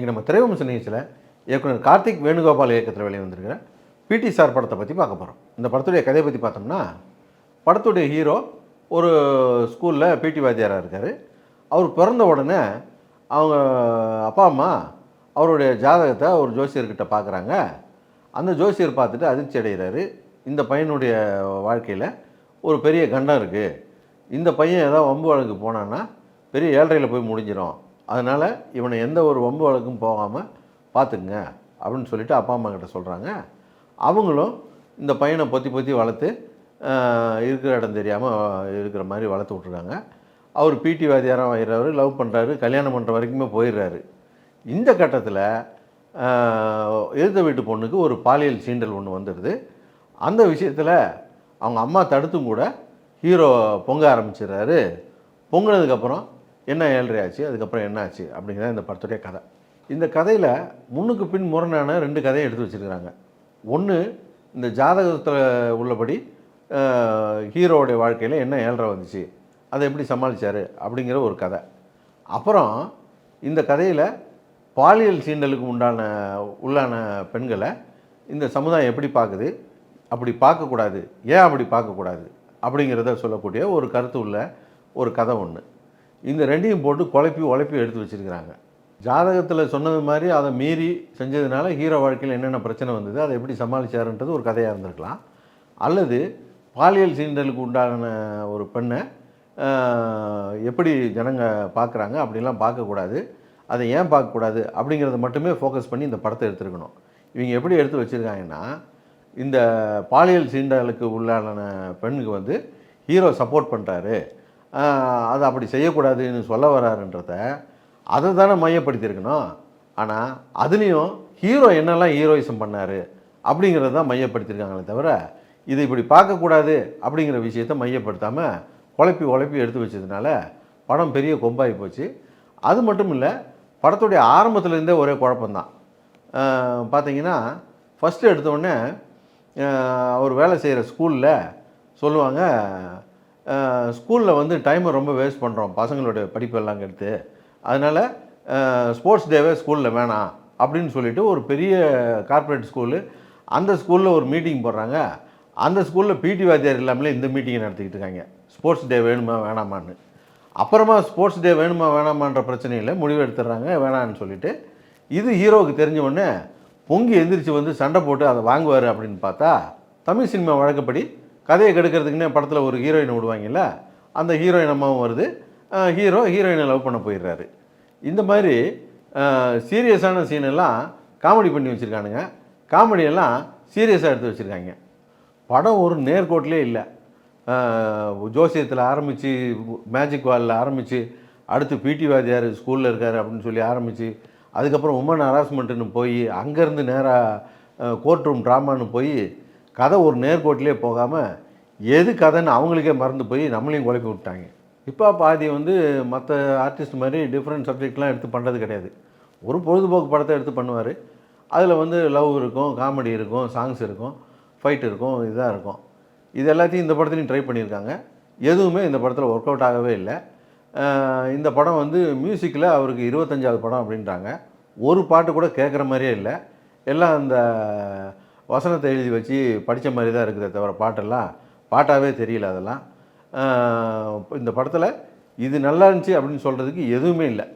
இங்கே நம்ம திரைவம்ச நிகழ்ச்சியில் இயக்குனர் கார்த்திக் வேணுகோபால் இயக்கத்தில் வெளியே வந்திருக்கிற பிடி சார் படத்தை பற்றி பார்க்க போகிறோம். இந்த படத்துடைய கதையை பற்றி பார்த்தோம்னா, படத்துடைய ஹீரோ ஒரு ஸ்கூலில் பிடி வாத்தியாராக இருக்கார். அவர் பிறந்த உடனே அவங்க அப்பா அம்மா அவருடைய ஜாதகத்தை ஒரு ஜோசியர்கிட்ட பார்க்குறாங்க. அந்த ஜோசியர் பார்த்துட்டு அதிர்ச்சி அடைகிறாரு. இந்த பையனுடைய வாழ்க்கையில் ஒரு பெரிய கண்டம் இருக்குது, இந்த பையன் ஏதாவது வம்பு வழக்கு போனான்னா பெரிய ஏழ்றையில் போய் முடிஞ்சிடும், அதனால் இவனை எந்த ஒரு வம்பு வழக்கும் போகாமல் பார்த்துக்குங்க அப்படின்னு சொல்லிவிட்டு அப்பா அம்மா கிட்ட சொல்கிறாங்க. அவங்களும் இந்த பையனை பொத்தி வளர்த்து இருக்கிற இடம் தெரியாமல் இருக்கிற மாதிரி வளர்த்து விட்ருக்காங்க. அவர் பிடி வாத்தியாராக ஆகிறாரு, லவ் பண்ணுறாரு, கல்யாணம் பண்ணுற வரைக்குமே போயிடுறாரு. இந்த கட்டத்தில் எதிர்த்த வீட்டு பொண்ணுக்கு ஒரு பாலியல் சீண்டல் ஒன்று வந்துடுது. அந்த விஷயத்தில் அவங்க அம்மா தடுத்தும் கூட ஹீரோ பொங்க ஆரம்பிச்சிடுறாரு. பொங்கினதுக்கப்புறம் என்ன ஏழ்றையாச்சு, அதுக்கப்புறம் என்ன ஆச்சு அப்படிங்கிறத இந்த படத்துடைய கதை. இந்த கதையில் முன்னுக்கு பின் முரணான 2 கதையை எடுத்து வச்சுருக்கிறாங்க. ஒன்று, இந்த ஜாதகத்தில் உள்ளபடி ஹீரோவுடைய வாழ்க்கையில் என்ன ஏழ்றை வந்துச்சு, அதை எப்படி சமாளித்தார் அப்படிங்கிற ஒரு கதை. அப்புறம் இந்த கதையில் பாலியல் சீண்டலுக்கு உள்ளான பெண்களை இந்த சமுதாயம் எப்படி பார்க்குது, அப்படி பார்க்கக்கூடாது, ஏன் அப்படி பார்க்கக்கூடாது அப்படிங்கிறத சொல்லக்கூடிய ஒரு கருத்து உள்ள ஒரு கதை ஒன்று. இந்த 2ஐயும் போட்டு உழைப்பி எடுத்து வச்சுருக்கிறாங்க. ஜாதகத்தில் சொன்னது மாதிரி அதை மீறி செஞ்சதுனால ஹீரோ வாழ்க்கையில் என்னென்ன பிரச்சனை வந்தது, அதை எப்படி சமாளித்தாருன்றது ஒரு கதையாக இருந்திருக்கலாம். அல்லது பாலியல் சீண்டலுக்கு உண்டான ஒரு பெண்ணை எப்படி ஜனங்க பார்க்குறாங்க, அப்படிலாம் பார்க்கக்கூடாது, அதை ஏன் பார்க்கக்கூடாது அப்படிங்கிறத மட்டுமே ஃபோக்கஸ் பண்ணி இந்த படத்தை எடுத்துருக்கணும். இவங்க எப்படி எடுத்து வச்சுருக்காங்கன்னா, இந்த பாலியல் சீண்டலுக்கு உள்ளான பெண்ணுக்கு வந்து ஹீரோ சப்போர்ட் பண்ணுறாரு, அதை அப்படி செய்யக்கூடாதுன்னு சொல்ல வராருன்றத அதை தானே மையப்படுத்தியிருக்கணும். ஆனால் அதுலேயும் ஹீரோ என்னெல்லாம் ஹீரோயிசம் பண்ணார் அப்படிங்கிறத தான் மையப்படுத்தியிருக்காங்களே தவிர, இது இப்படி பார்க்கக்கூடாது அப்படிங்கிற விஷயத்தை மையப்படுத்தாமல் உழைப்பி எடுத்து வச்சதுனால படம் பெரிய கொம்பாகி போச்சு. அது மட்டும் இல்லை, படத்துடைய ஆரம்பத்துலேருந்தே ஒரே குழப்பம்தான். பார்த்தீங்கன்னா, ஃபஸ்ட்டு எடுத்தோடனே அவர் வேலை செய்கிற ஸ்கூலில் சொல்லுவாங்க, ஸ்கூலில் வந்து டைமை ரொம்ப வேஸ்ட் பண்ணுறோம் பசங்களுடைய படிப்பெல்லாம் எடுத்து, அதனால் ஸ்போர்ட்ஸ் டேவே ஸ்கூலில் வேணாம் அப்படின்னு சொல்லிவிட்டு ஒரு பெரிய கார்ப்பரேட் ஸ்கூலு, அந்த ஸ்கூலில் ஒரு மீட்டிங் போடுறாங்க. அந்த ஸ்கூலில் பிடி வாத்தியார் இல்லாமலே இந்த மீட்டிங்கை நடத்திக்கிட்டு இருக்காங்க, ஸ்போர்ட்ஸ் டே வேணுமா வேணாமான்னு. அப்புறமா ஸ்போர்ட்ஸ் டே வேணுமா வேணாமான்ற பிரச்சனையில் முடிவு எடுத்துடுறாங்க வேணான்னு சொல்லிவிட்டு. இது ஹீரோவுக்கு தெரிஞ்ச உடனே பொங்கி எந்திரிச்சு வந்து சண்டை போட்டு அதை வாங்குவார் அப்படின்னு பார்த்தா, தமிழ் சினிமா வழக்கப்படி கதையை கெடுக்கிறதுக்குன்னே படத்தில் ஒரு ஹீரோயினை விடுவாங்கல்ல, அந்த ஹீரோயின் அம்மாவும் வருது, ஹீரோயினை லவ் பண்ண போயிடுறாரு. இந்த மாதிரி சீரியஸான சீனெல்லாம் காமெடி பண்ணி வச்சுருக்கானுங்க, காமெடியெல்லாம் சீரியஸாக எடுத்து வச்சுருக்காங்க. படம் ஒரு நேர்கோட்டிலே இல்லை. ஜோசியத்தில் ஆரம்பித்து, மேஜிக் வாலில் ஆரம்பித்து, அடுத்து பிடி வாத்தியார் ஸ்கூலில் இருக்கார் அப்படின்னு சொல்லி ஆரம்பித்து, அதுக்கப்புறம் உமன் ஹராஸ்மெண்ட்டுன்னு போய், அங்கேருந்து நேராக கோர்ட் ரூம் ட்ராமான்னு போய், கதை ஒரு நேர்கோட்டிலே போகாமல் எது கதைன்னு அவங்களுக்கே மறந்து போய் நம்மளையும் குழப்பி விட்டாங்க. இப்போ பாதி வந்து மற்ற ஆர்டிஸ்ட் மாதிரி டிஃப்ரெண்ட் சப்ஜெக்ட்லாம் எடுத்து பண்ணுறது கிடையாது. ஒரு பொழுதுபோக்கு படத்தை எடுத்து பண்ணுவார். அதில் வந்து லவ் இருக்கும், காமெடி இருக்கும், சாங்ஸ் இருக்கும், ஃபைட் இருக்கும், இதாக இருக்கும். இது எல்லாத்தையும் இந்த படத்துலையும் ட்ரை பண்ணியிருக்காங்க. எதுவுமே இந்த படத்தில் ஒர்க் அவுட் ஆகவே இல்லை. இந்த படம் வந்து மியூசிக்கில் அவருக்கு 25வது படம் அப்படின்றாங்க. ஒரு பாட்டு கூட கேட்குற மாதிரியே இல்லை. எல்லாம் அந்த வசனத்தை எழுதி வச்சு படித்த மாதிரி தான் இருக்குதே தவிர பாட்டெல்லாம் பாட்டாகவே தெரியல. அதெல்லாம் இந்த படத்தில் இது நல்லா இருந்துச்சு அப்படின்னு சொல்கிறதுக்கு எதுவுமே இல்லை.